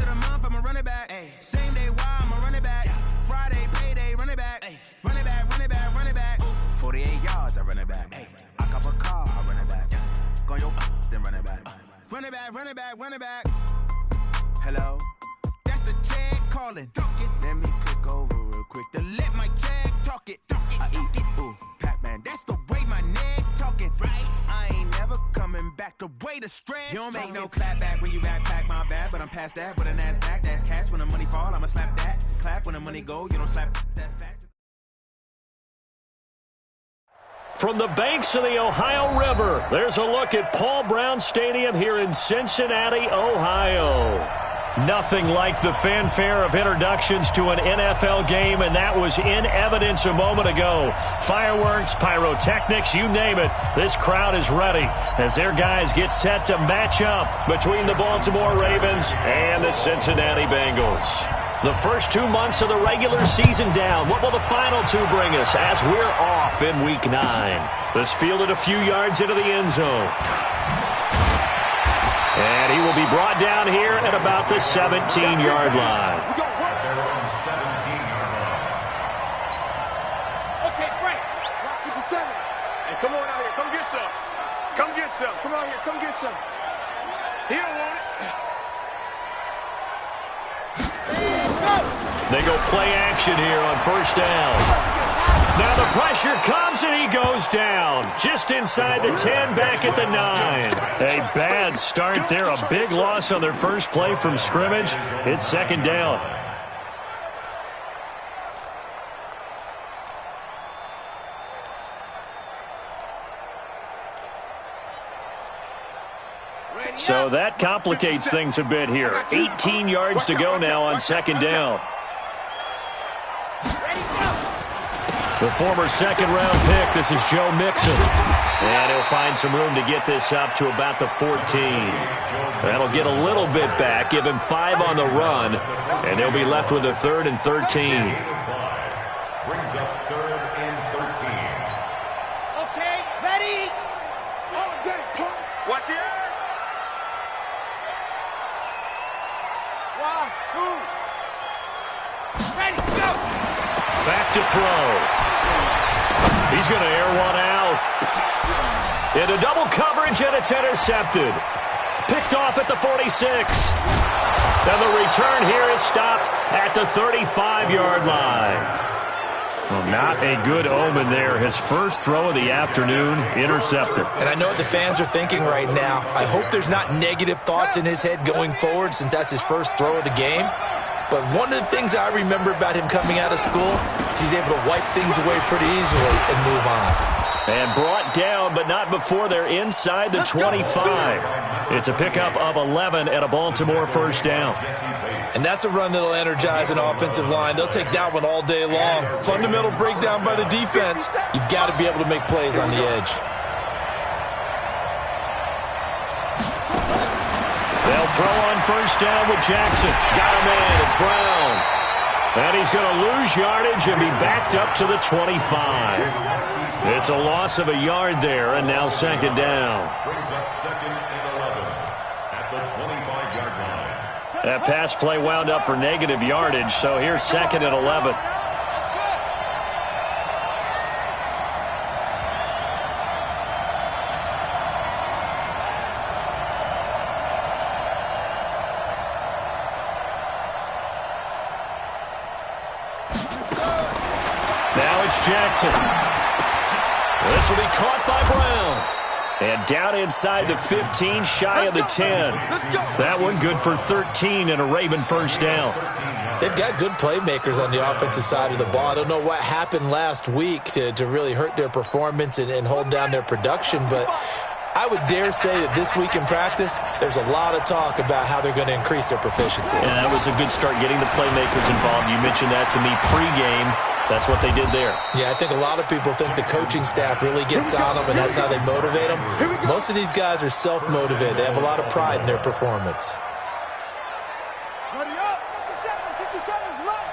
of the month, I'm a running back. Ay. Same day, why I'm a running back. Friday, payday, running back. Ay. Running back, running back, running back. 48 yards, I run it back. Ay. I cop a car, I run it back. Go yo, then run it back. Run it back, run it back, run it back. Hello, that's the Jag calling. Let me click over real quick to let my Jag talk it. I eat it, ooh, Pac-Man, that's the way my neck talking. Right, I ain't never coming back the way the stress. You don't make no clap back when you backpack, my bad, but I'm past that. With a NASDAQ, that's cash. When the money fall, I'ma slap that. Clap when the money go, you don't slap, that's facts. From the banks of the Ohio River, there's a look at Paul Brown Stadium here in Cincinnati, Ohio. Nothing like the fanfare of introductions to an NFL game, and that was in evidence a moment ago. Fireworks, pyrotechnics, you name it. This crowd is ready as their guys get set to match up between the Baltimore Ravens and the Cincinnati Bengals. The first 2 months of the regular season down. What will the final two bring us as we're off in Week 9? This fielded a few yards into the end zone. And he will be brought down here at about the 17-yard line. Okay, Frank. Rock 57. Hey, come on out here. Come get some. Come get some. Come out here. Come get some. He don't want it. They go play action here on first down. Now the pressure comes and he goes down. Just inside the 10, back at the 9. A bad start there. A big loss on their first play from scrimmage. It's second down. So that complicates things a bit here. 18 yards to go now on second down. The former second-round pick, this is Joe Mixon. And he'll find some room to get this up to about the 14. That'll get a little bit back, give him 5 on the run, and they'll be left with a 3rd and 13. Brings up 3rd and 13. Okay, ready? All day, Paul. Watch it. 1, 2. Ready, go. Back to throw. He's going to air one out. Into double coverage, and it's intercepted. Picked off at the 46. And the return here is stopped at the 35-yard line. Well, not a good omen there. His first throw of the afternoon, intercepted. And I know what the fans are thinking right now. I hope there's not negative thoughts in his head going forward since that's his first throw of the game. But one of the things I remember about him coming out of school is he's able to wipe things away pretty easily and move on. And brought down, but not before they're inside the 25. It's a pickup of 11 at a Baltimore first down. And that's a run that'll energize an offensive line. They'll take that one all day long. Fundamental breakdown by the defense. You've got to be able to make plays on the edge. They'll throw on first down with Jackson. Got him in. It's Brown. And he's going to lose yardage and be backed up to the 25. It's a loss of a yard there, and now second down. Brings up 2nd and 11 at the 25-yard line. That pass play wound up for negative yardage, so here's 2nd and 11. Jackson. This will be caught by Brown. And down inside the 15, shy of the 10. That one good for 13 and a Raven first down. They've got good playmakers on the offensive side of the ball. I don't know what happened last week to really hurt their performance and hold down their production, but I would dare say that this week in practice, there's a lot of talk about how they're going to increase their proficiency. And that was a good start getting the playmakers involved. You mentioned that to me pregame. That's what they did there. Yeah, I think a lot of people think the coaching staff really gets on them, and that's how they motivate them. Most of these guys are self-motivated. They have a lot of pride in their performance. Ready up. 57's right.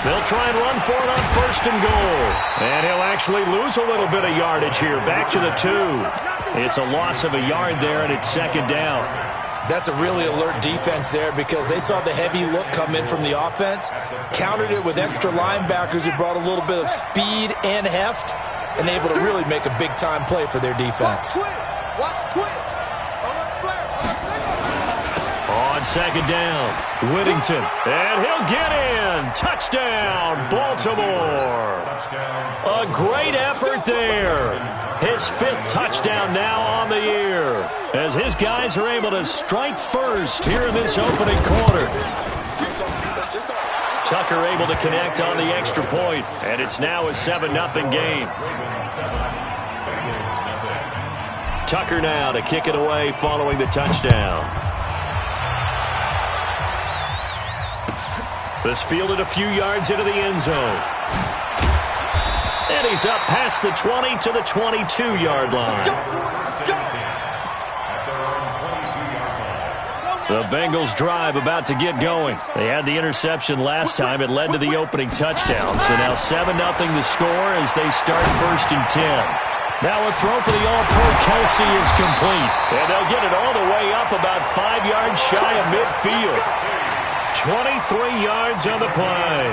They'll try and run for it on 1st and goal. And he'll actually lose a little bit of yardage here. Back to the 2. It's a loss of a yard there, and it's 2nd down. That's a really alert defense there because they saw the heavy look come in from the offense, countered it with extra linebackers who brought a little bit of speed and heft, and able to really make a big-time play for their defense. Watch twins. On 2nd down, Whittington, and he'll get in. Touchdown, Baltimore. A great effort there. His 5th touchdown now on the year, as his guys are able to strike first here in this opening quarter. Tucker able to connect on the extra point, and it's now a 7-0 game. Tucker now to kick it away following the touchdown. This fielded a few yards into the end zone. And he's up past the 20 to the 22-yard line. The Bengals drive about to get going. They had the interception last time. It led to the opening touchdown. So now 7-0 the score as they start 1st and 10. Now a throw for the All-Pro Kelsey is complete. And they'll get it all the way up about 5 yards shy of midfield. 23 yards on the play.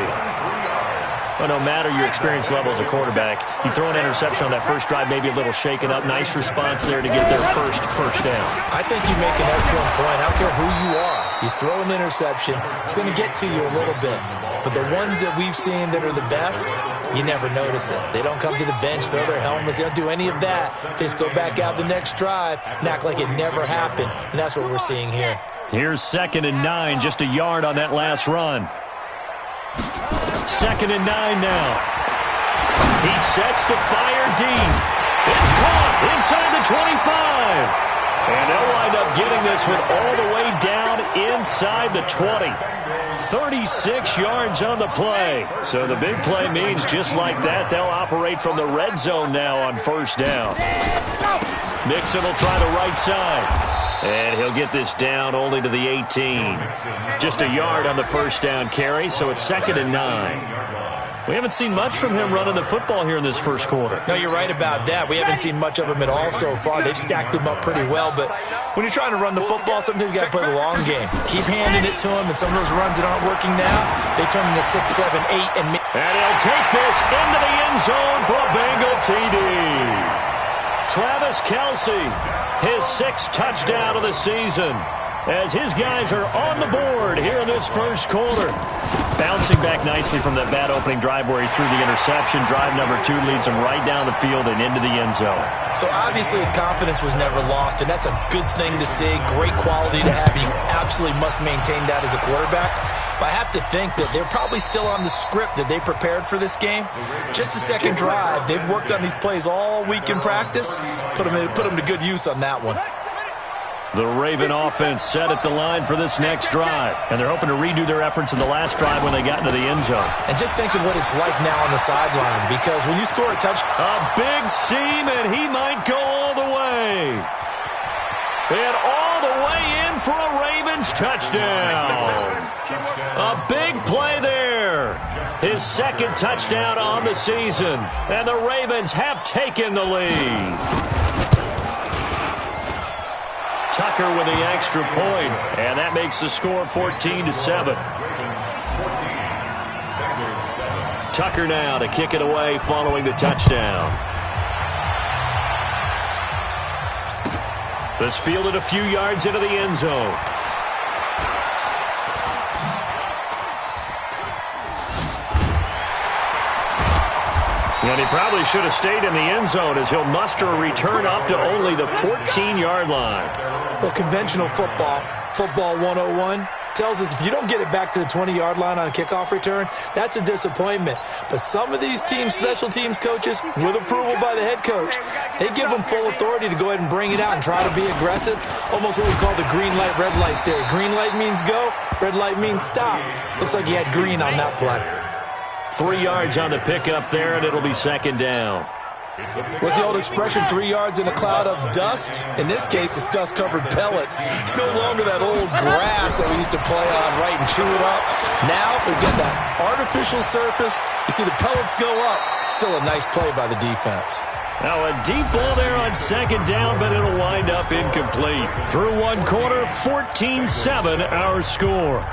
Well, no matter your experience level as a quarterback, you throw an interception on that first drive, maybe a little shaken up. Nice response there to get their first down. I think you make an excellent point. I don't care who you are. You throw an interception, it's going to get to you a little bit. But the ones that we've seen that are the best, you never notice it. They don't come to the bench, throw their helmets. They don't do any of that. They just go back out the next drive and act like it never happened. And that's what we're seeing here. Here's 2nd and 9, just a yard on that last run. 2nd and 9 now. He sets to fire deep. It's caught inside the 25. And they'll wind up getting this one all the way down inside the 20. 36 yards on the play. So the big play means just like that, they'll operate from the red zone now on 1st down. Mixon will try the right side. And he'll get this down only to the 18. Just a yard on the 1st down carry, so it's 2nd and 9. We haven't seen much from him running the football here in this first quarter. No, you're right about that. We haven't seen much of him at all so far. They've stacked him up pretty well, but when you're trying to run the football, sometimes you got to play the long game. Keep handing it to him, and some of those runs that aren't working now, they turn into 6, 7, 8, and he'll take this into the end zone for a Bengal TD. Travis Kelce, his 6th touchdown of the season, as his guys are on the board here in this first quarter. Bouncing back nicely from that bad opening drive where he threw the interception. Drive number 2 leads him right down the field and into the end zone. So obviously his confidence was never lost, and that's a good thing to see. Great quality to have. You absolutely must maintain that as a quarterback. But I have to think that they're probably still on the script that they prepared for this game. Just the 2nd drive. They've worked on these plays all week in practice. Put them to good use on that one. The Raven offense set at the line for this next drive. And they're hoping to redo their efforts in the last drive when they got into the end zone. And just think of what it's like now on the sideline, because when you score a touchdown. A big seam, and he might go all the way. And all the way in for a Ravens touchdown. A big play there. His 2nd touchdown on the season. And the Ravens have taken the lead. Tucker with the extra point, and that makes the score 14-7. Tucker now to kick it away following the touchdown. This fielded a few yards into the end zone. And he probably should have stayed in the end zone as he'll muster a return up to only the 14-yard line. Well, conventional football 101, tells us if you don't get it back to the 20-yard line on a kickoff return, that's a disappointment. But some of these teams, special teams coaches, with approval by the head coach, they give them full authority to go ahead and bring it out and try to be aggressive. Almost what we call the green light, red light theory. Green light means go, red light means stop. Looks like he had green on that play. 3 yards on the pickup there, and it'll be 2nd down. What's the old expression, 3 yards in a cloud of dust? In this case, it's dust-covered pellets. It's no longer that old grass that we used to play on, right, and chew it up. Now we've got that artificial surface. You see the pellets go up. Still a nice play by the defense. Now a deep ball there on second down, but it'll wind up incomplete. Through one quarter, 14-7 our score.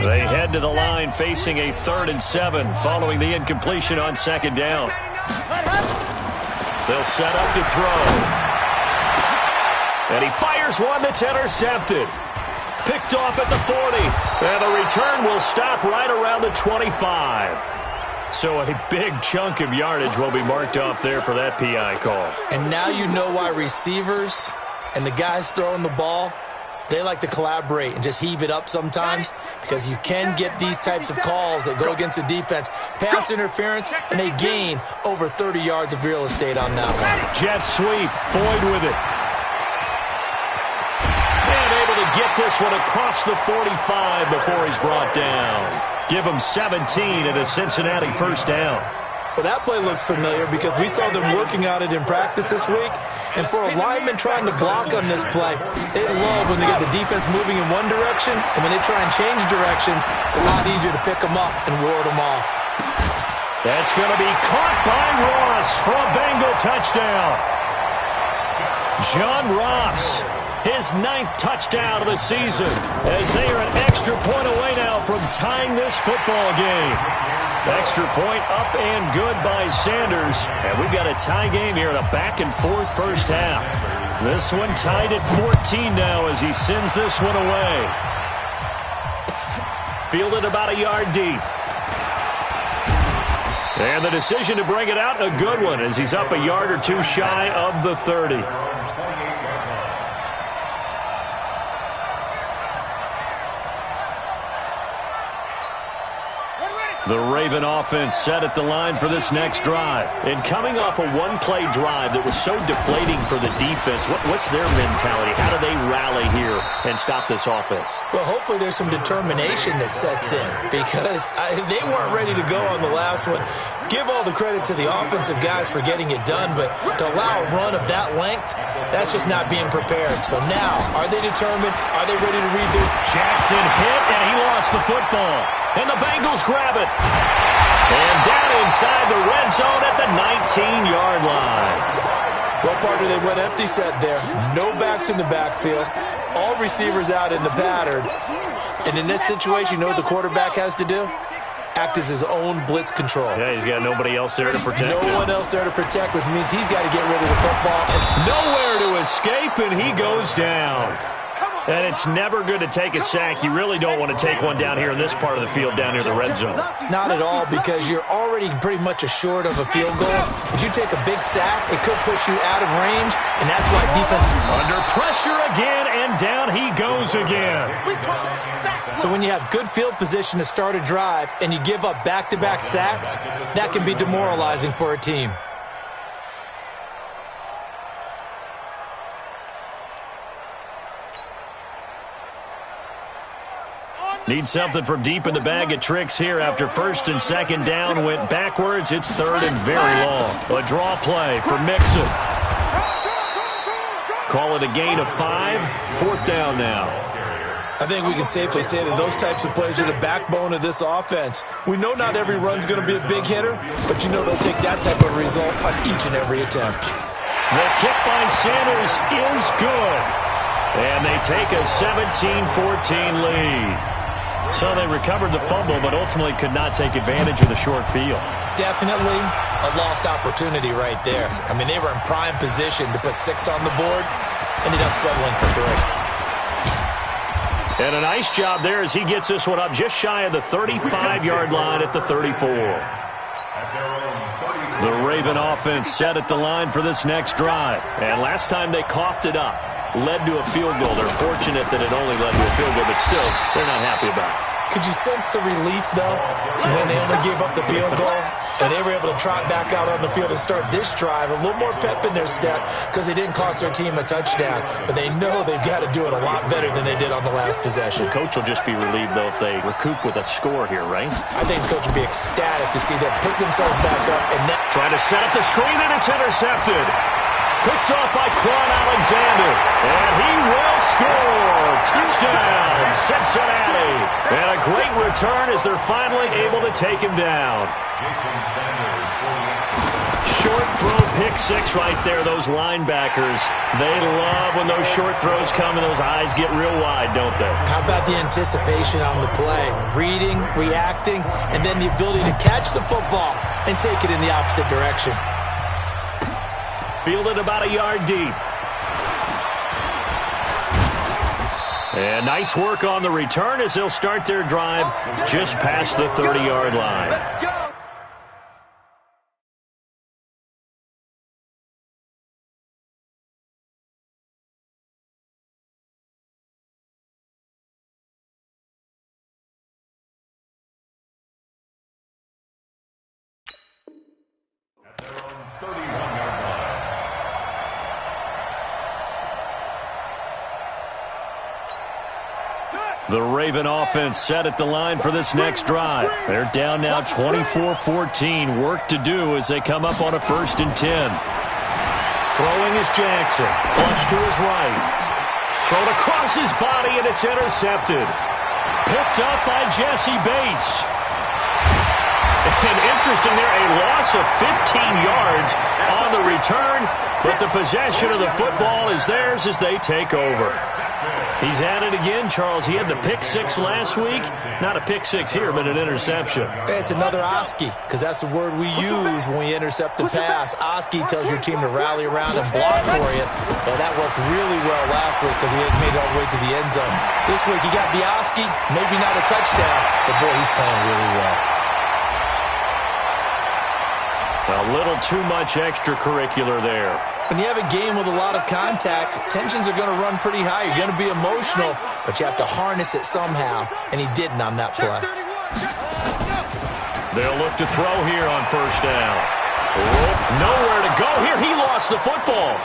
They head to the line facing a 3rd and 7 following the incompletion on second down. They'll set up to throw. And he fires one that's intercepted. Picked off at the 40. And the return will stop right around the 25. So a big chunk of yardage will be marked off there for that PI call. And now you know why receivers and the guys throwing the ball, they like to collaborate and just heave it up sometimes, because you can get these types of calls that go against the defense. Pass interference, and they gain over 30 yards of real estate on that one. Jet sweep. Boyd with it. And able to get this one across the 45 before he's brought down. Give him 17 and a Cincinnati first down. Well, that play looks familiar because we saw them working on it in practice this week. And for a lineman trying to block on this play, they love when they get the defense moving in one direction, and when they try and change directions, it's a lot easier to pick them up and ward them off. That's going to be caught by Ross for a Bengal touchdown. John Ross, his 9th touchdown of the season, as they are an extra point away now from tying this football game. Extra point up and good by Sanders. And we've got a tie game here in a back-and-forth first half. This one tied at 14 now as he sends this one away. Fielded about a yard deep. And the decision to bring it out, a good one, as he's up a yard or two shy of the 30. The Raven offense set at the line for this next drive. And coming off a one-play drive that was so deflating for the defense, what's their mentality? How do they rally here and stop this offense? Well, hopefully there's some determination that sets in, because they weren't ready to go on the last one. Give all the credit to the offensive guys for getting it done, but to allow a run of that length, that's just not being prepared. So now, are they determined? Are they ready to read their... Jackson hit, and he lost the football. And the Bengals grab it. And down inside the red zone at the 19-yard line. Well, partner, they went empty set there. No backs in the backfield. All receivers out in the pattern. And in this situation, you know what the quarterback has to do? Act as his own blitz control. Yeah, he's got nobody else there to protect him. No one else there to protect, which means he's got to get rid of the football. Nowhere to escape, and he goes down. And it's never good to take a sack. You really don't want to take one down here in this part of the field, down near the red zone. Not at all, because you're already pretty much assured of a field goal. If you take a big sack, it could push you out of range, and that's why defense... Under pressure again, and down he goes again. So when you have good field position to start a drive, and you give up back-to-back sacks, that can be demoralizing for a team. Need something from deep in the bag of tricks here after first and second down went backwards. It's third and very long. A draw play for Mixon. Call it a gain of 5. 4th down now. I think we can safely say that those types of plays are the backbone of this offense. We know not every run's going to be a big hitter, but you know they'll take that type of result on each and every attempt. The kick by Sanders is good. And they take a 17-14 lead. So they recovered the fumble, but ultimately could not take advantage of the short field. Definitely a lost opportunity right there. I mean, they were in prime position to put 6 on the board, ended up settling for 3. And a nice job there as he gets this one up just shy of the 35-yard line at the 34. The Raven offense set at the line for this next drive. And last time they coughed it up, led to a field goal. They're fortunate that it only led to a field goal, but still, they're not happy about it. Could you sense the relief, though, when they only gave up the field goal? And they were able to trot back out on the field and start this drive. A little more pep in their step because they didn't cost their team a touchdown. But they know they've got to do it a lot better than they did on the last possession. The coach will just be relieved, though, if they recoup with a score here, right? I think the coach will be ecstatic to see them pick themselves back up. And trying to set up the screen, and it's intercepted. Picked off by Quan Alexander. And he will score. Touchdown, Cincinnati. And a great return as they're finally able to take him down. Short throw, pick six right there. Those linebackers, they love when those short throws come and those eyes get real wide, don't they? How about the anticipation on the play? Reading, reacting, and then the ability to catch the football and take it in the opposite direction. Fielded about a yard deep. And nice work on the return as they'll start their drive just past the 30-yard line. The Raven offense set at the line for this next drive. They're down now 24-14. Work to do as they come up on a 1st and 10. Throwing is Jackson. Flush to his right. Thrown across his body, and it's intercepted. Picked up by Jesse Bates. And interesting there, a loss of 15 yards on the return, but the possession of the football is theirs as they take over. He's at it again, Charles. He had the pick six last week. Not a pick six here, but an interception. It's another Oski, because that's the word we use when we intercept a pass. Oski tells your team to rally around and block for you. And that worked really well last week because he made it all the way to the end zone. This week he got the Oski, maybe not a touchdown, but boy, he's playing really well. A little too much extracurricular there. When you have a game with a lot of contact, tensions are going to run pretty high. You're going to be emotional, but you have to harness it somehow, and he didn't on that play. They'll look to throw here on 1st down. Oh, nowhere to go here. He lost the football.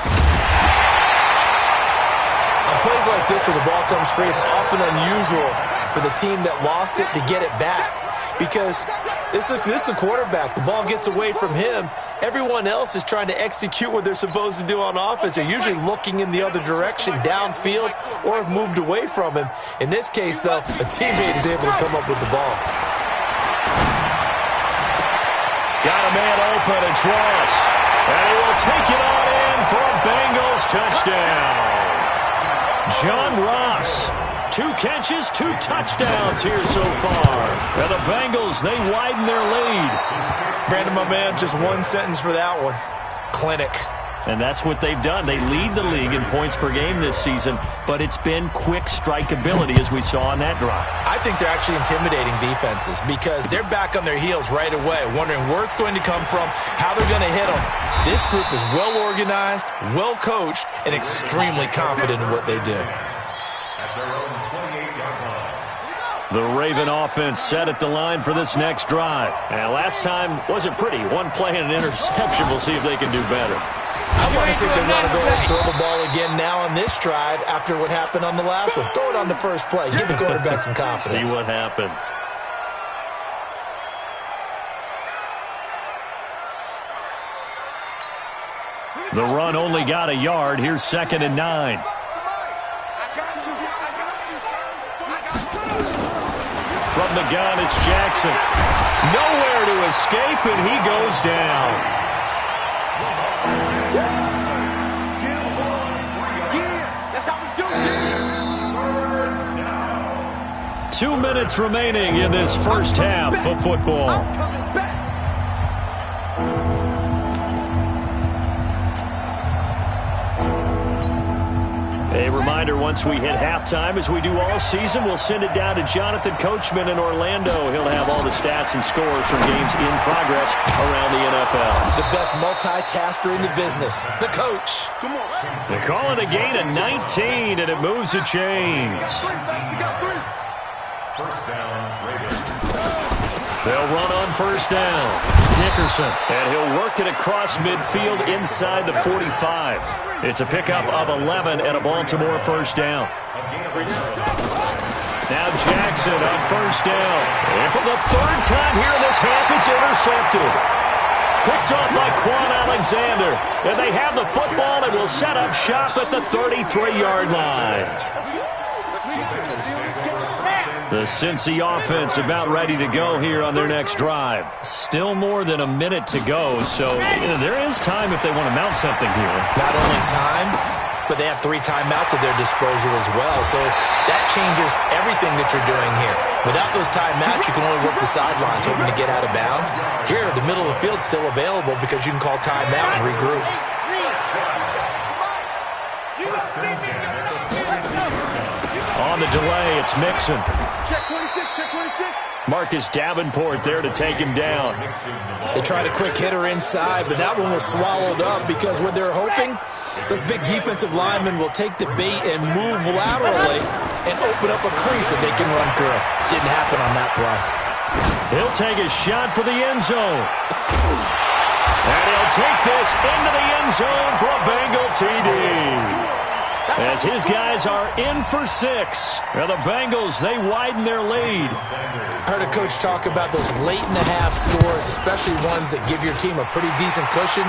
On plays like this where the ball comes free, it's often unusual for the team that lost it to get it back because this is the quarterback. The ball gets away from him. Everyone else is trying to execute what they're supposed to do on offense. They're usually looking in the other direction, downfield, or have moved away from him. In this case, though, a teammate is able to come up with the ball. Got a man open, it's Ross. And he will take it on in for a Bengals touchdown. John Ross. 2 catches, 2 touchdowns here so far. And the Bengals, they widen their lead. Brandon, my man, just one sentence for that one. Clinic. And that's what they've done. They lead the league in points per game this season, but it's been quick strikeability as we saw on that drive. I think they're actually intimidating defenses because they're back on their heels right away, wondering where it's going to come from, how they're going to hit them. This group is well organized, well coached, and extremely confident in what they do. The Raven offense set at the line for this next drive. And last time wasn't pretty. 1 play and an interception. We'll see if they can do better. I want to see if they want to go ahead and throw the ball again now on this drive after what happened on the last one. Throw it on the first play. Give the quarterback some confidence. See what happens. The run only got a yard. Here's 2nd and 9. From the gun, it's Jackson. Nowhere to escape, and he goes down. 2 minutes remaining in this first half of football. A reminder, once we hit halftime, as we do all season, we'll send it down to Jonathan Coachman in Orlando. He'll have all the stats and scores from games in progress around the NFL. The best multitasker in the business, the coach. They call it a gain of 19, and it moves the chains. 1st down, Ravens. They'll run on first down. Dickerson, and he'll work it across midfield inside the 45. It's a pickup of 11 and a Baltimore first down. Now Jackson on first down. And for the third time here in this half, it's intercepted. Picked off by Quan Alexander. And they have the football and will set up shop at the 33-yard line. The Cincy offense about ready to go here on their next drive. Still more than a minute to go, so there is time if they want to mount something here. Not only time, but they have 3 timeouts at their disposal as well, so that changes everything that you're doing here. Without those timeouts, you can only work the sidelines, hoping to get out of bounds. Here, the middle of the field's still available because you can call timeout and regroup. On the delay, it's Mixon. Check 26, check 26. Marcus Davenport there to take him down. They tried a quick hitter inside, but that one was swallowed up because what they're hoping, those big defensive linemen will take the bait and move laterally and open up a crease that they can run through. Didn't happen on that play. He'll take a shot for the end zone. And he'll take this into the end zone for a Bengal TD. As his guys are in for 6. Now the Bengals, they widen their lead. Heard a coach talk about those late-in-the-half scores, especially ones that give your team a pretty decent cushion.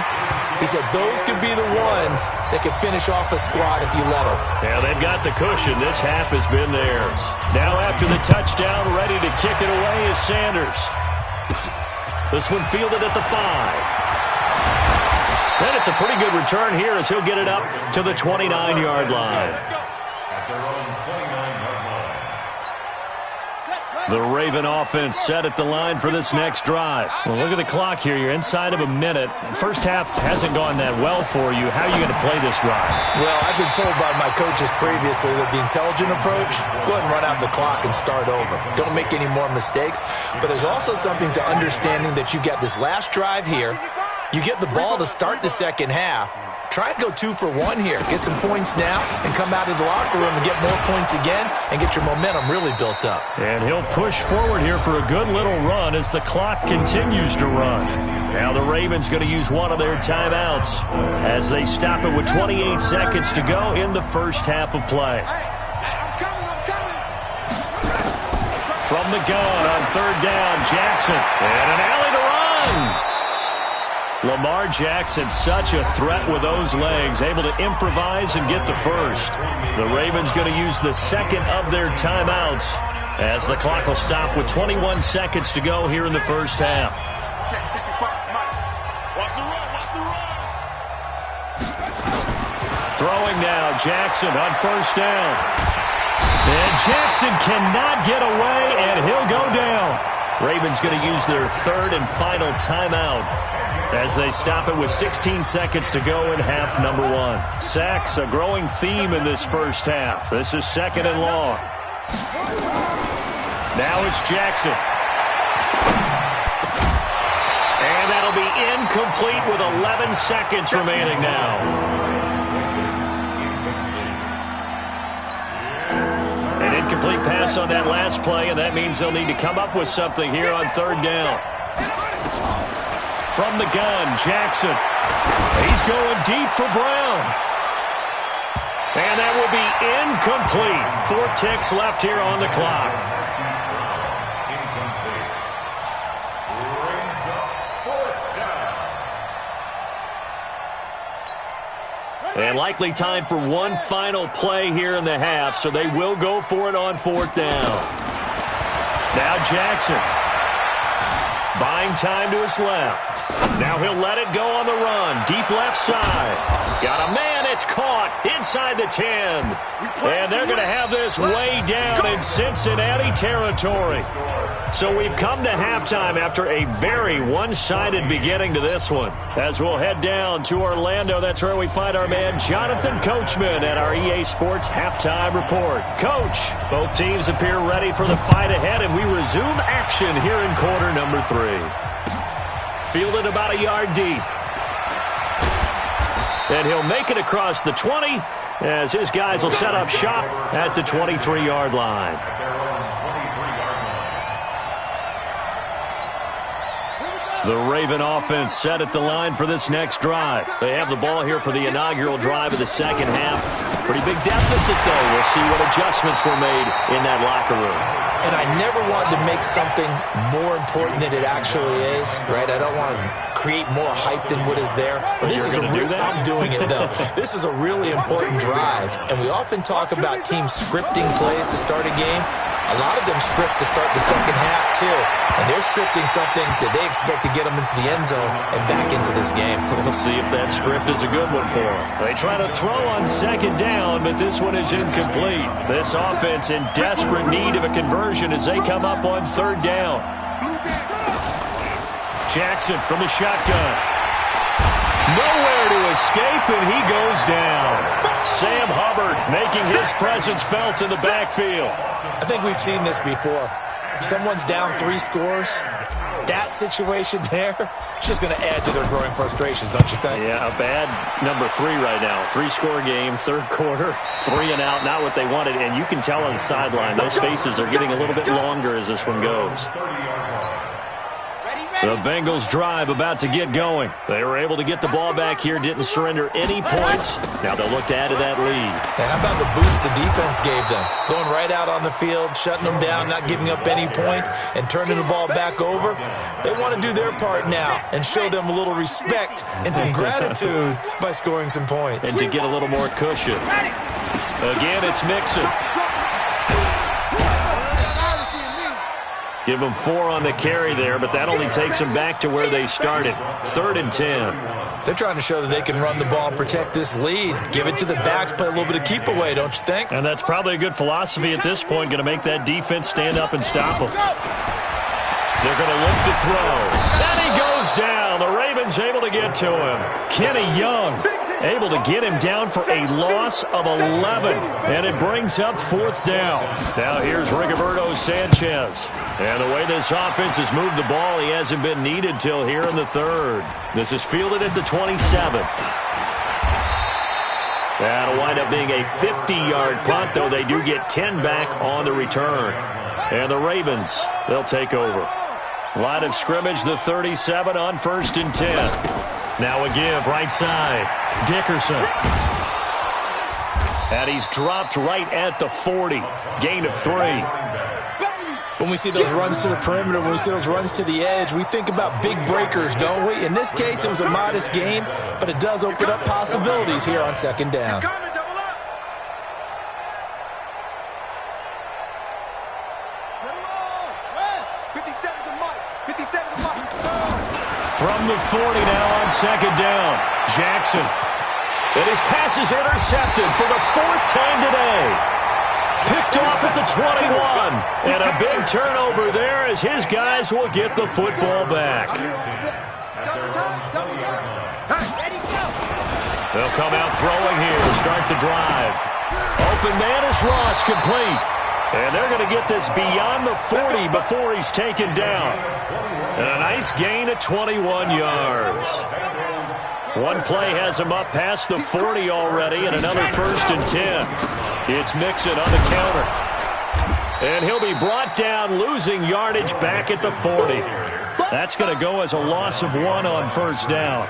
He said those could be the ones that could finish off a squad if you let them. Yeah, they've got the cushion. This half has been theirs. Now after the touchdown, ready to kick it away is Sanders. This one fielded at the 5. And it's a pretty good return here as he'll get it up to the 29-yard line. The Raven offense set at the line for this next drive. Well, look at the clock here. You're inside of a minute. First half hasn't gone that well for you. How are you going to play this drive? Well, I've been told by my coaches previously that the intelligent approach, go ahead and run out the clock and start over. Don't make any more mistakes. But there's also something to understanding that you got this last drive here. You get the ball to start the second half. Try and go 2 for 1 here. Get some points now and come out of the locker room and get more points again and get your momentum really built up. And he'll push forward here for a good little run as the clock continues to run. Now the Ravens going to use one of their timeouts as they stop it with 28 seconds to go in the first half of play. From the gun on third down, Jackson. And an alley to run. Lamar Jackson, such a threat with those legs, able to improvise and get the first. The Ravens going to use the second of their timeouts as the clock will stop with 21 seconds to go here in the first half. Throwing now, Jackson on first down. And Jackson cannot get away, and he'll go down. Ravens going to use their third and final timeout as they stop it with 16 seconds to go in half number 1. Sacks, a growing theme in this first half. This is second and long. Now it's Jackson. And that'll be incomplete with 11 seconds remaining now. An incomplete pass on that last play, and that means they'll need to come up with something here on third down. From the gun, Jackson. He's going deep for Brown. And that will be incomplete. 4 ticks left here on the clock. And likely time for one final play here in the half, so they will go for it on fourth down. Now Jackson. Buying time to his left. Now he'll let it go on the run. Deep left side. Got a man. It's caught inside the 10. And they're going to have this way down in Cincinnati territory. So we've come to halftime after a very one-sided beginning to this one. As we'll head down to Orlando, that's where we find our man Jonathan Coachman at our EA Sports Halftime Report. Coach, both teams appear ready for the fight ahead, and we resume action here in quarter number 3. Fielded about a yard deep. And he'll make it across the 20 as his guys will set up shop at the 23-yard line. The Raven offense set at the line for this next drive. They have the ball here for the inaugural drive of the second half. Pretty big deficit, though. We'll see what adjustments were made in that locker room. And I never wanted to make something more important than it actually is, right? I don't want to create more hype than what is there. But this is I'm doing it, though. This is a really important drive. And we often talk about teams scripting plays to start a game. A lot of them script to start the second half, too. And they're scripting something that they expect to get them into the end zone and back into this game. We'll see if that script is a good one for them. They try to throw on second down, but this one is incomplete. This offense in desperate need of a conversion as they come up on third down. Jackson from the shotgun. Nowhere to escape, and he goes down. Sam Hubbard making his presence felt in the backfield. I think we've seen this before. Someone's down 3 scores. That situation there, it's just going to add to their growing frustrations, don't you think? Yeah, a bad number 3 right now. 3-score game, third quarter, 3 and out, not what they wanted. And you can tell on the sideline, those faces are getting a little bit longer as this one goes. The Bengals drive about to get going. They were able to get the ball back here, didn't surrender any points. Now they'll look to add to that lead. Hey, how about the boost the defense gave them? Going right out on the field, shutting them down, not giving up any points, and turning the ball back over. They want to do their part now and show them a little respect and some gratitude by scoring some points. And to get a little more cushion. Again, it's Mixon. Give them 4 on the carry there, but that only takes them back to where they started. 3rd and 10. They're trying to show that they can run the ball and protect this lead. Give it to the backs, play a little bit of keep away, don't you think? And that's probably a good philosophy at this point, going to make that defense stand up and stop them. They're going to look to throw. And he goes down. The Ravens able to get to him. Kenny Young able to get him down for a loss of 11. And it brings up 4th down. Now here's Rigoberto Sanchez. And the way this offense has moved the ball, he hasn't been needed till here in the 3rd. This is fielded at the 27. That'll wind up being a 50-yard punt, though they do get 10 back on the return. And the Ravens, they'll take over. Line of scrimmage, the 37 on 1st and 10. Now a give, right side. Dickerson. And he's dropped right at the 40. Gain of 3. When we see those runs to the perimeter, when we see those runs to the edge, we think about big breakers, don't we? In this case, it was a modest gain, but it does open up possibilities here on 2nd down. From the 40 now on 2nd down. Jackson. And his pass is intercepted for the 4th time today. Picked off at the 21. And a big turnover there as his guys will get the football back. They'll come out throwing here to start the drive. Open man is Ross, complete. And they're going to get this beyond the 40 before he's taken down. And a nice gain of 21 yards. One play has him up past the 40 already, and another 1st and 10. It's Mixon on the counter. And he'll be brought down, losing yardage back at the 40. That's going to go as a loss of 1 on 1st down.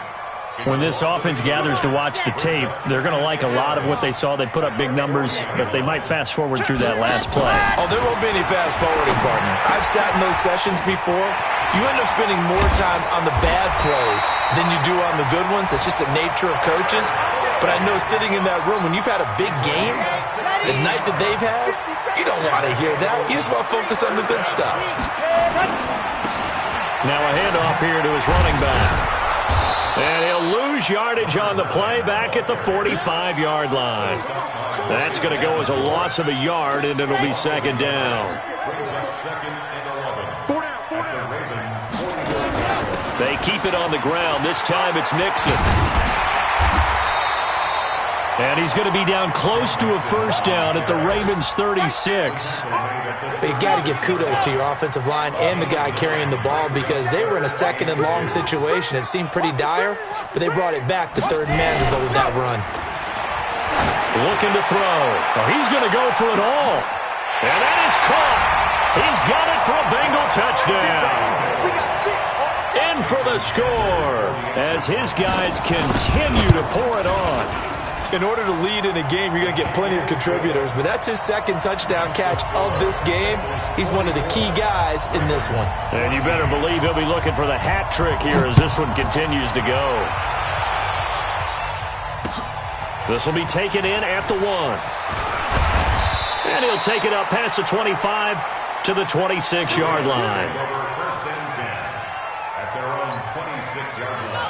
When this offense gathers to watch the tape, they're going to like a lot of what they saw. They put up big numbers, but they might fast forward through that last play. Oh, there won't be any fast forwarding, partner. I've sat in those sessions before. You end up spending more time on the bad plays than you do on the good ones. It's just the nature of coaches. But I know sitting in that room, when you've had a big game, the night that they've had, you don't want to hear that. You just want to focus on the good stuff. Now a handoff here to his running back. And he'll lose yardage on the play back at the 45-yard line. That's going to go as a loss of a yard, and it'll be 2nd down. They keep it on the ground. This time it's Mixon. And he's going to be down close to a 1st down at the Ravens 36. You got to give kudos to your offensive line and the guy carrying the ball because they were in a 2nd and long situation. It seemed pretty dire, but they brought it back to 3rd and manageable with that run. Looking to throw. Well, he's going to go for it all. And that is caught. He's got it for a Bengal touchdown. in for the score as his guys continue to pour it on. In order to lead in a game, you're going to get plenty of contributors, but that's his second touchdown catch of this game. He's one of the key guys in this one. And you better believe he'll be looking for the hat trick here as this one continues to go. This will be taken in at the 1. And he'll take it up past the 25 to the 26-yard line.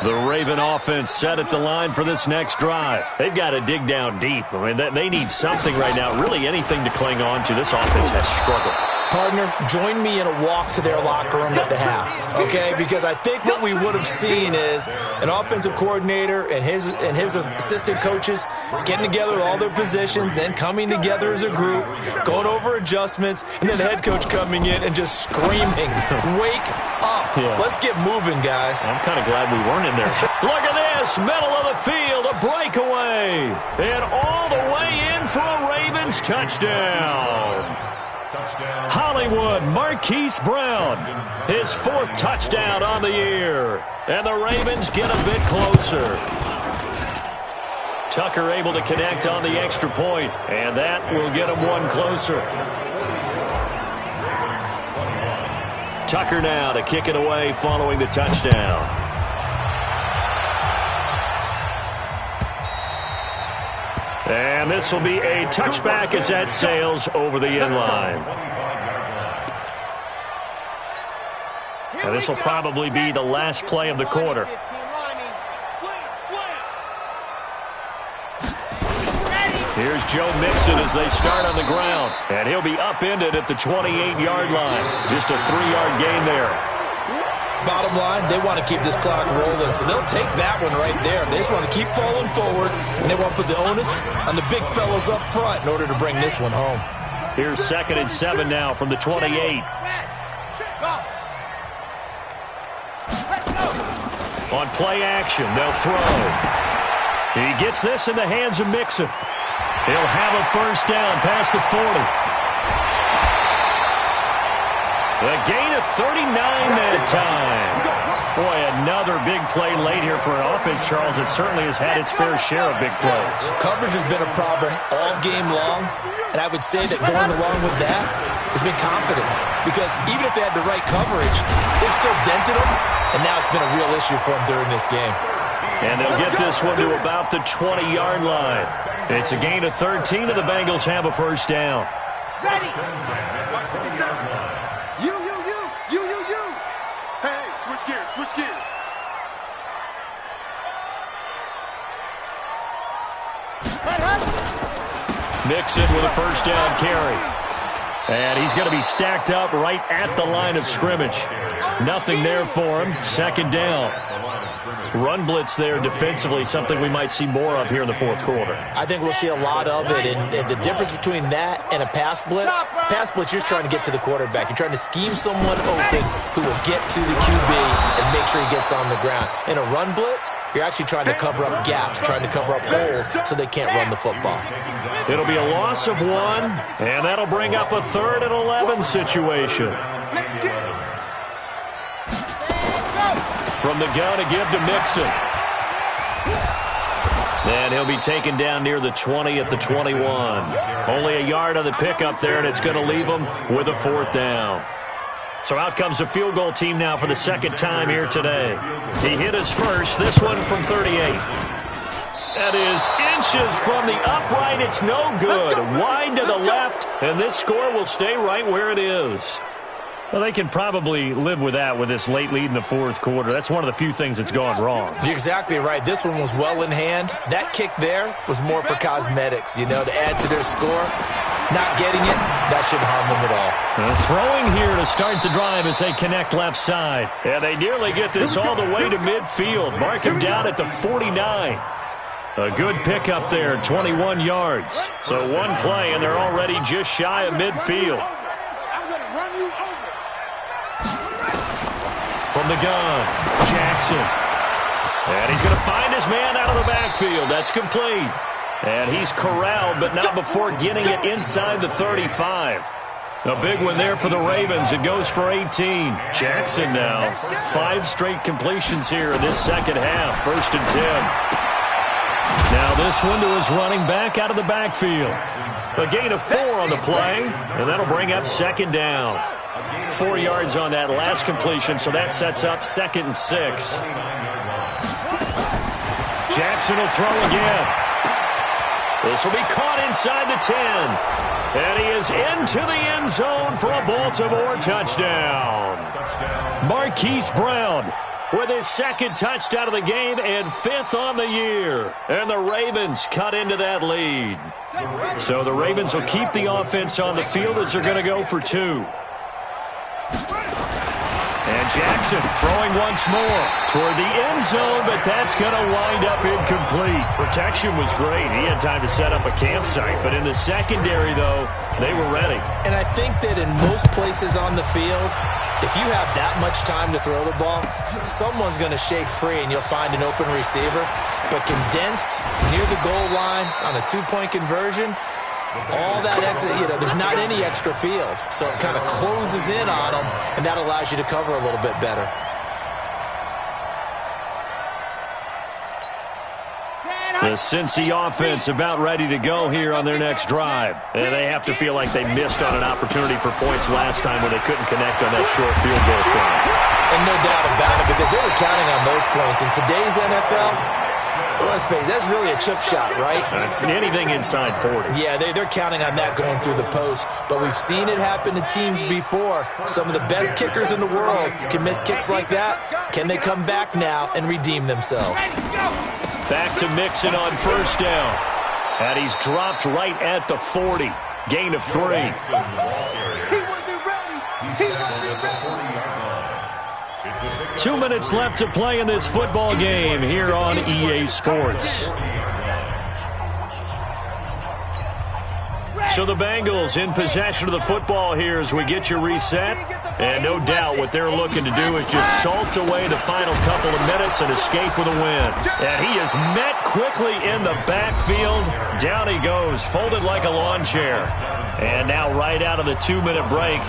The Raven offense set at the line for this next drive. They've got to dig down deep. I mean, they need something right now, really anything to cling on to. This offense has struggled. Partner, join me in a walk to their locker room at the half, okay? Because I think what we would have seen is an offensive coordinator and his assistant coaches getting together with all their positions, then coming together as a group, going over adjustments, and then the head coach coming in and just screaming, wake up. Yeah. Let's get moving, guys. I'm kind of glad we weren't in there. Look at this, middle of the field, a breakaway, and all the way in for a Ravens touchdown. Hollywood Marquise Brown, his 4th touchdown on the year. And the Ravens get a bit closer. Tucker able to connect on the extra point, and that will get him one closer. Tucker now to kick it away following the touchdown. And this will be a touchback as that sails over the end line. And this will probably be the last play of the quarter. Here's Joe Mixon as they start on the ground. And he'll be upended at the 28-yard line. Just a 3-yard gain there. Bottom line, they want to keep this clock rolling, so they'll take that one right there. They just want to keep falling forward, and they want to put the onus on the big fellas up front in order to bring this one home. Here's 2nd and 7 now from the 28. On play action, they'll throw. He gets this in the hands of Mixon. He'll have a first down past the 40. The gain of 39 that time. Boy, another big play late here for an offense, Charles, that certainly has had its fair share of big plays. Coverage has been a problem all game long, and I would say that going along with that has been confidence. Because even if they had the right coverage, they've still dented them, and now it's been a real issue for them during this game. And they'll get this one to about the 20-yard line. It's a gain of 13, and the Bengals have a first down. Ready. You. Hey, switch gears. Mixon with a first down carry. And he's going to be stacked up right at the line of scrimmage. Nothing there for him. Second down. Run blitz there defensively, something we might see more of here in the fourth quarter. I think we'll see a lot of it, and the difference between that and a pass blitz, you're trying to get to the quarterback. You're trying to scheme someone open who will get to the QB and make sure he gets on the ground. In a run blitz, you're actually trying to cover up gaps, trying to cover up holes so they can't run the football. It'll be a loss of 1, and that'll bring up a 3rd and 11 situation. From the gun to give to Mixon. And he'll be taken down near the 20 at the 21. Only a yard on the pickup there, and it's going to leave him with a 4th down. So out comes the field goal team now for the second time here today. He hit his first, this one from 38. That is inches from the upright. It's no good. Wide to the left, and this score will stay right where it is. Well, they can probably live with that with this late lead in the fourth quarter. That's one of the few things that's gone wrong. You're exactly right. This one was well in hand. That kick there was more for cosmetics, to add to their score. Not getting it, that shouldn't harm them at all. Throwing here to start the drive as they connect left side. And they nearly get this all the way to midfield. Mark him down at the 49. A good pickup there, 21 yards. So one play, and they're already just shy of midfield. From the gun, Jackson. And he's going to find his man out of the backfield. That's complete. And he's corralled, but not before getting it inside the 35. A big one there for the Ravens. It goes for 18. Jackson now. 5 straight completions here in this second half. 1st and 10. Now this one to his running back out of the backfield. A gain of 4 on the play, and that'll bring up 2nd down. 4 yards on that last completion, so that sets up 2nd and 6. Jackson will throw again. This will be caught inside the 10. And he is into the end zone for a Baltimore touchdown. Marquise Brown with his 2nd touchdown of the game and 5th on the year. And the Ravens cut into that lead. So the Ravens will keep the offense on the field as they're going to go for 2. And Jackson throwing once more toward the end zone, but that's going to wind up incomplete. Protection was great. He had time to set up a campsite, but in the secondary, though, they were ready. And I think that in most places on the field, if you have that much time to throw the ball, someone's going to shake free and you'll find an open receiver. But condensed near the goal line on a 2-point conversion, all that extra, there's not any extra field. So it kind of closes in on them, and that allows you to cover a little bit better. The Cincy offense about ready to go here on their next drive. And they have to feel like they missed on an opportunity for points last time when they couldn't connect on that short field goal try. And no doubt about it, because they were counting on those points. In today's NFL, let's face it, that's really a chip shot, right? That's anything inside 40. Yeah, they're counting on that going through the post. But we've seen it happen to teams before. Some of the best kickers in the world can miss kicks like that. Can they come back now and redeem themselves? Back to Mixon on 1st down. And he's dropped right at the 40. Gain of 3. He wasn't ready. He wasn't ready. 2 minutes left to play in this football game here on EA Sports. So the Bengals in possession of the football here as we get you reset. And no doubt what they're looking to do is just salt away the final couple of minutes and escape with a win. And he is met quickly in the backfield. Down he goes, folded like a lawn chair. And now right out of the 2-minute break,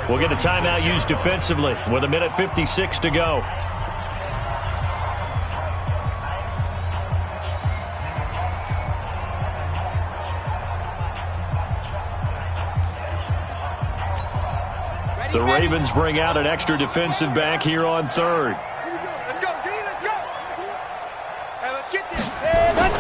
we'll get a timeout used defensively with 1:56 to go. The Ravens bring out an extra defensive back here on 3rd. Let's go, D, let's go. Hey, let's get this.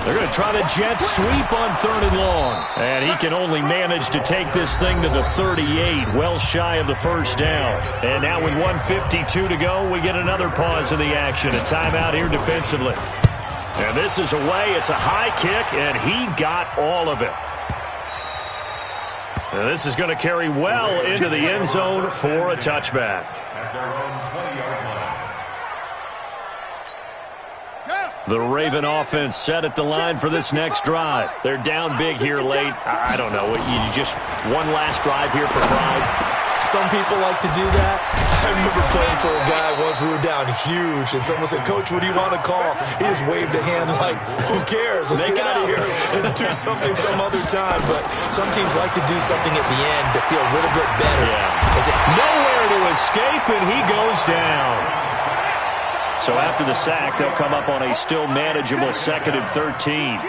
They're going to try the jet sweep on 3rd and long. And he can only manage to take this thing to the 38, well shy of the 1st down. And now with 1:52 to go, we get another pause in the action. A timeout here defensively. And this is away. It's a high kick, and he got all of it. And this is going to carry well into the end zone for a touchback. The Raven offense set at the line for this next drive. They're down big here late. I don't know. You just one last drive here for pride. Some people like to do that. I remember playing for a guy once. We were down huge, and someone said, "Coach, what do you want to call?" He just waved a hand like, "Who cares? Let's get out of here and do something some other time." But some teams like to do something at the end to feel a little bit better. Yeah. Nowhere to escape, and he goes down. So after the sack, they'll come up on a still manageable 2nd and 13.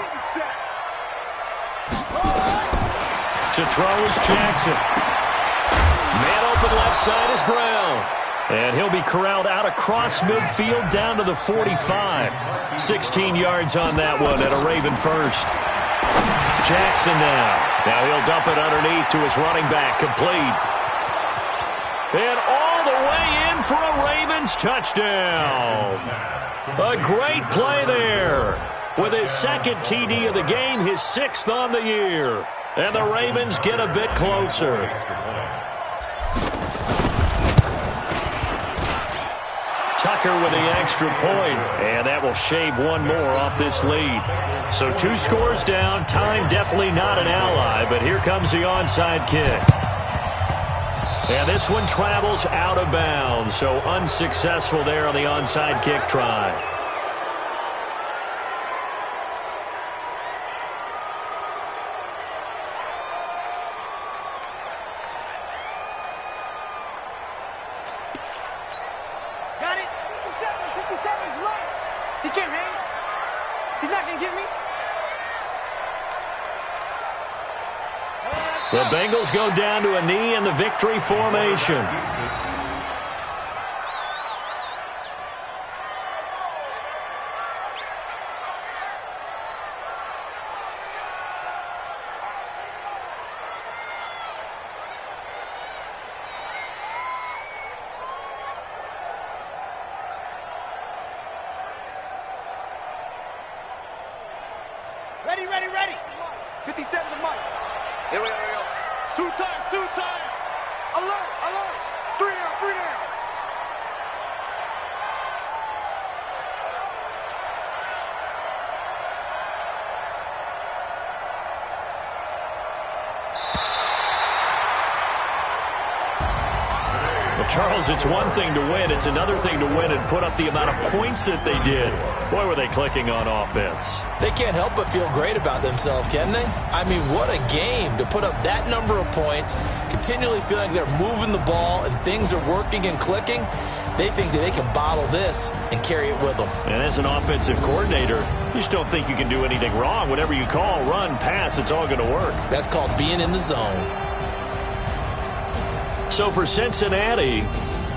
To throw is Jackson. Man open left side is Brown. And he'll be corralled out across midfield down to the 45. 16 yards on that one and a Raven first. Jackson now. Now he'll dump it underneath to his running back, complete. And all the way in for a Ravens touchdown. A great play there. With his 2nd TD of the game, his 6th on the year. And the Ravens get a bit closer. Tucker with the extra point, and that will shave one more off this lead. So 2 scores down, time definitely not an ally, but here comes the onside kick. And this one travels out of bounds, so unsuccessful there on the onside kick try. The Bengals go down to a knee in the victory formation. Ready, ready, ready. 57 to Mike. Here we go, here we go. Two times, two times. Alert, alert. Three down, three down. Well, Charles, it's one thing to win. It's another thing to win and put up the amount of points that they did. Boy, were they clicking on offense. They can't help but feel great about themselves, can they? I mean, what a game to put up that number of points, continually feeling like they're moving the ball and things are working and clicking. They think that they can bottle this and carry it with them. And as an offensive coordinator, you just don't think you can do anything wrong. Whatever you call, run, pass, it's all going to work. That's called being in the zone. So for Cincinnati,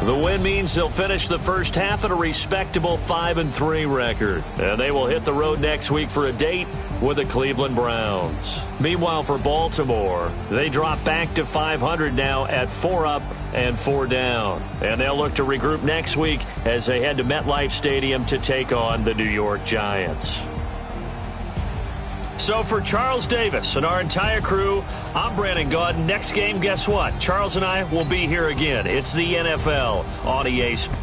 the win means they'll finish the first half at a respectable 5-3 record. And they will hit the road next week for a date with the Cleveland Browns. Meanwhile, for Baltimore, they drop back to 500 now at 4 up and 4 down. And they'll look to regroup next week as they head to MetLife Stadium to take on the New York Giants. So for Charles Davis and our entire crew, I'm Brandon Gaudin. Next game, guess what? Charles and I will be here again. It's the NFL on EA Sports.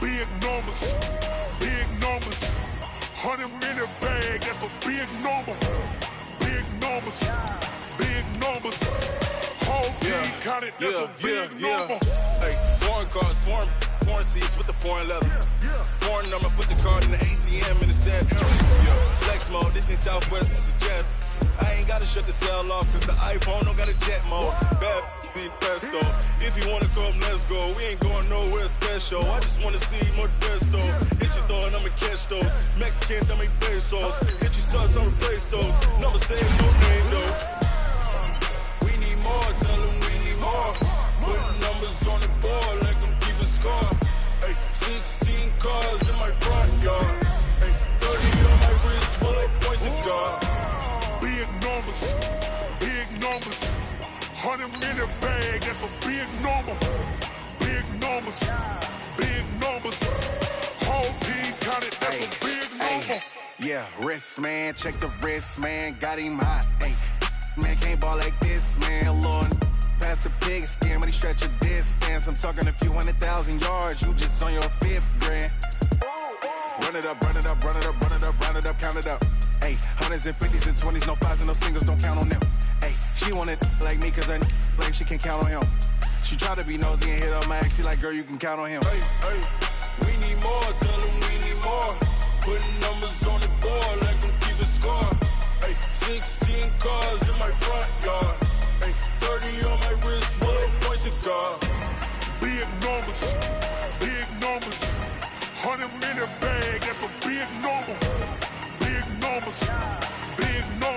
Big numbers, big numbers. 100-minute bag, that's a big number. Big numbers, big numbers. Whole team counted, that's a big number. Hey, foreign cars, foreign seats with the foreign leather. Foreign number, put the card in the ATM in the set. Flex mode, this ain't Southwest, this is jet. I ain't gotta shut the cell off, cause the iPhone don't got a jet mode. Bad pesto. If you wanna come, let's go. We ain't going nowhere special. I just wanna see more desto. Hit your throw and I'ma catch those. Mexican, I make pesos. Hit your sauce, I'll replace those. Never say no name though. We need more, tell them we need more. Putting numbers on the board like I'm keeping score. Hey, 16 cars in my front yard. Hey, 30 on my wrist, bullet points of God. Big numbers, big numbers. 100-minute bag, that's a big number. Big numbers, big numbers. Whole team counted, that's a big number. Yeah, wrist, man, check the wrist, man. Got him hot, ayy. Man, can't ball like this, man. Lord, past the pig skin when he stretch a distance. I'm talking a few 100,000 yards, you just on your 5th grand. Run it up, run it up, run it up, run it up, run it up, count it up. Ayy, 100s and 50s and 20s, no 5s and no singles, don't count on them. Ayy, she wanted like me cause I blame she can't count on him. She tried to be nosy and hit up my ex, she like, girl, you can count on him. Hey, we need more, tell them we need more. Putting numbers on the board like I'm keeping score. Hey, 16 cars in my front yard. Hey, 30 on my wrist, bullet point to God. Big numbers, big numbers. 100-minute bag, that's a big number. Big numbers, big numbers.